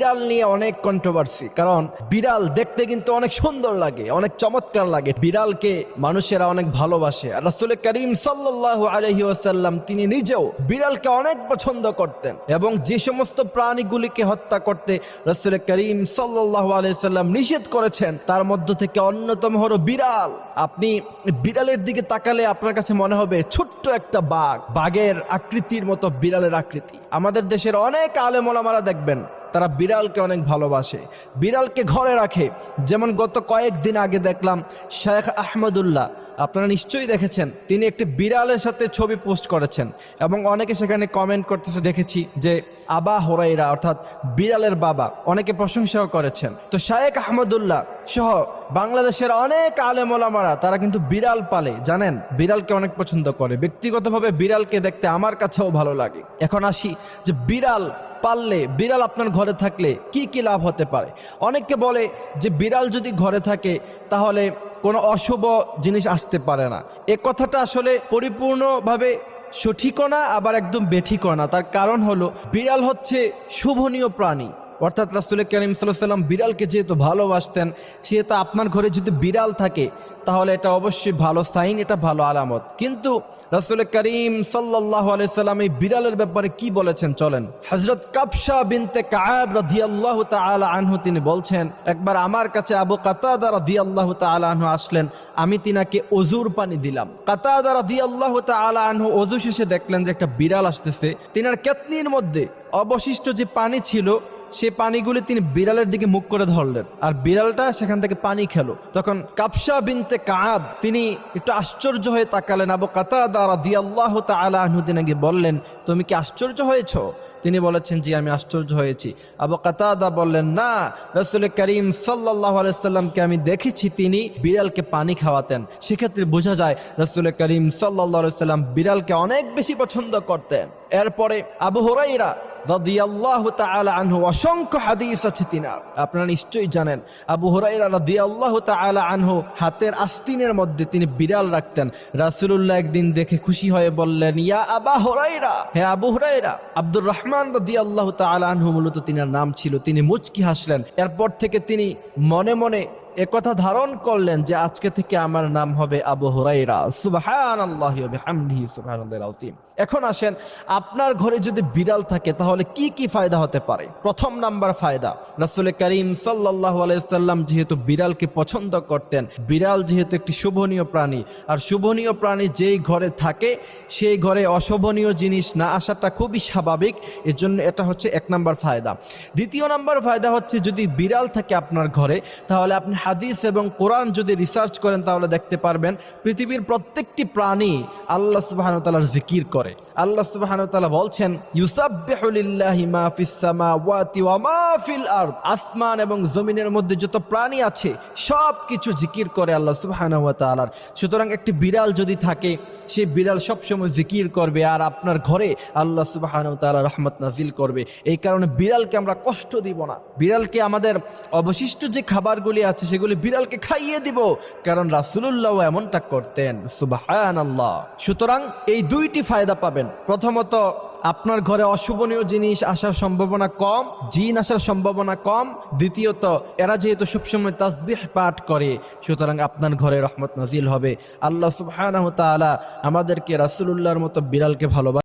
বিড়াল নিয়ে অনেক কন্ট্রোভার্সি, কারণ বিড়াল দেখতে কিন্তু অনেক সুন্দর লাগে, অনেক চমৎকার লাগে। বিড়ালকে মানুষেরা অনেক ভালোবাসে। আর রাসূল করিম সাল্লাল্লাহু আলাইহি ওয়াসাল্লাম তিনি নিজেও বিড়ালকে অনেক পছন্দ করতেন, এবং যে সমস্ত প্রাণীগুলিকে হত্যা করতে রাসূল করিম সাল্লাল্লাহু আলাইহি ওয়াসাল্লাম নিষেধ করেছেন তার মধ্য থেকে অন্যতম হলো বিড়াল। আপনি বিড়ালের দিকে তাকালে আপনার কাছে মনে হবে ছোট্ট একটা বাঘ, বাঘের আকৃতির মতো বিড়ালের আকৃতি। আমাদের দেশের অনেক আলেম ওলামারা দেখবেন তারা বিড়ালকে অনেক ভালোবাসে, বিড়ালকে ঘরে রাখে। যেমন গত কয়েকদিন আগে দেখলাম শেখ আহমদুল্লাহ, আপনারা নিশ্চয়ই দেখেছেন, তিনি একটি বিড়ালের সাথে ছবি পোস্ট করেছেন এবং অনেকে সেখানে কমেন্ট করতেছে দেখেছি যে আবা হুরায়রা অর্থাৎ বিড়ালের বাবা, অনেকে প্রশংসাও করেছেন। তো শেখ আহমদুল্লাহ সহ বাংলাদেশের অনেক আলেম ওলামারা তারা কিন্তু বিড়াল পালে, জানেন, বিড়ালকে অনেক পছন্দ করে। ব্যক্তিগতভাবে বিড়ালকে দেখতে আমার কাছেও ভালো লাগে। এখন আসি যে বিড়াল পাললে, বিড়াল আপনার ঘরে থাকলে কি কি লাভ হতে পারে। অনেকে বলে যে বিড়াল যদি ঘরে থাকে তাহলে কোনো অশুভ জিনিস আসতে পারে না। এ কথাটা আসলে পরিপূর্ণভাবে সঠিকও না, আবার একদম বেঠিকও না। তার কারণ হলো বিড়াল হচ্ছে শুভনীয় প্রাণী, অর্থাৎ রাসূল করিম সাল্লাল্লাহু আলাইহি ওয়াসাল্লাম বিড়ালকে যেহেতু ভালোবাসতেন, সেহেতু আপনার ঘরে যদি বিড়াল থাকে তাহলে এটা অবশ্যই ভালো সাইন, এটা ভালো আলামত। কিন্তু রাসূল করিম সাল্লাল্লাহু আলাইহি ওয়াসাল্লাম এই বিড়ালের ব্যাপারে কি বলেছেন চলেন। হযরত কাবশা বিনতে কাব রাদিয়াল্লাহু তাআলা আনহু তিনি বলছেন, একবার আমার কাছে আবু কাতাদা রাদিয়াল্লাহু তাআলা আনহু আসলেন, আমি তিনাকে ওযুর পানি দিলাম। কাতাদা রাদিয়াল্লাহু তাআলা আনহু ওযু শেষে দেখলেন যে একটা বিড়াল আসতেছে। তিনার কেতনির মধ্যে অবশিষ্ট যে পানি ছিল সে পানিগুলি তিনি বিড়ালের দিকে মুখ করে ধরলেন, আর বিড়ালটা সেখান থেকে পানি খেলো। তখন কাবশা বিনতে কাব তিনি একটু আশ্চর্য হয়ে তাকালেন। আবু কাতাদা রাদিয়াল্লাহু তাআলা আনহু তিনাকে বললেন, তুমি কি আশ্চর্য হয়েছো? তিনি বলেছেন, জি আমি আশ্চর্য হয়েছি। আবু কাতাদা বললেন, না, রাসূল করিম সাল্লাল্লাহু আলাইহি ওয়াসাল্লামকে আমি দেখেছি তিনি বিড়ালকে পানি খাওয়াতেন। সেক্ষেত্রে বোঝা যায় রাসূল করিম সাল্লাল্লাহু আলাইহি ওয়াসাল্লাম বিড়ালকে অনেক বেশি পছন্দ করতেন। এরপরে আবু হুরায়রা রাদিয়াল্লাহু তাআলা আনহু, অসংখ্য হাদিস আছে তিনার, আপনারা নিশ্চয়ই জানেন। আবু হুরায়রা রাদিয়াল্লাহু তাআলা আনহু হাতের আস্তিনের মধ্যে তিনি বিড়াল রাখতেন। রাসূলুল্লাহ একদিন দেখে খুশি হয়ে বললেন, ইয়া আবা হুরায়রা, হে আবু হুরায়রা। আব্দুর রহমান রাদিয়াল্লাহু তাআলা আনহু মূলত তিনার নাম ছিল। তিনি মুচকি হাসলেন। এরপর থেকে তিনি মনে মনে একথা ধারণ করলেন যে আজকে থেকে আমার নাম হবে আবু হুরায়রা। সুবহানাল্লাহি ওয়া বিহামদিহি সুবহানাল্লাহিল আযীম। এখন আসেন, আপনার ঘরে যদি বিড়াল থাকে তাহলে কি কি ফায়দা হতে পারে। প্রথম নাম্বার ফায়দা, রাসূল করিম সাল্লাল্লাহু আলাইহি ওয়াসাল্লাম যেহেতু বিড়ালকে পছন্দ করতেন, বিড়াল যেহেতু একটি শুভনীয় প্রাণী, আর শুভনীয় প্রাণী যেই ঘরে থাকে সেই ঘরে অশুভনীয় জিনিস না আসাটা খুবই স্বাভাবিক। এর জন্য এটা হচ্ছে এক নাম্বার ফায়দা। দ্বিতীয় নাম্বার ফায়দা হচ্ছে, যদি বিড়াল থাকে আপনার ঘরে তাহলে আপনি হাদিস এবং কোরআন যদি রিসার্চ করেন তাহলে দেখতে পারবেন পৃথিবীর প্রত্যেকটি প্রাণী আল্লাহ সুবহানাহু ওয়া তাআলার জিকির করে। আল্লাহ সুবহানাহু ওয়া তাআলা বলছেন, ইউসাব্বিহু লিল্লাহি মা ফিস সামাওয়াতি ওয়া মা ফিল আরদ, আসমান এবং জমিনের মধ্যে যত প্রাণী আছে সব কিছু জিকির করে আল্লাহ সুবহানাহু ওয়া তাআলার। সুতরাং একটি বিড়াল যদি থাকে, সেই বিড়াল সবসময় জিকির করবে, আর আপনার ঘরে আল্লাহ সুবহানাহু ওয়া তাআলা রহমত নাজিল করবে। এই কারণে বিড়ালকে আমরা কষ্ট দিব না। বিড়ালকে আমাদের অবশিষ্ট যে খাবারগুলি আছে সেগুলি বিড়ালকে খাইয়ে দিব, কারণ রাসূলুল্লাহ এমনটা করতেন। সুবহানাল্লাহ। সুতরাং এই দুইটি ফায়দা পাবেন। প্রথমত, আপনার ঘরে অশুভনীয় জিনিস আসার সম্ভাবনা কম, জিন আসার সম্ভাবনা কম। দ্বিতীয়ত, এরা যেহেতু সবসময় তাসবিহ পাঠ করে, সুতরাং আপনার ঘরে রহমত নাজিল হবে। আল্লাহ সুবহানাহু ওয়া তাআলা আমাদেরকে রাসূলুল্লাহর মতো বিড়ালকে ভালোবাসেন।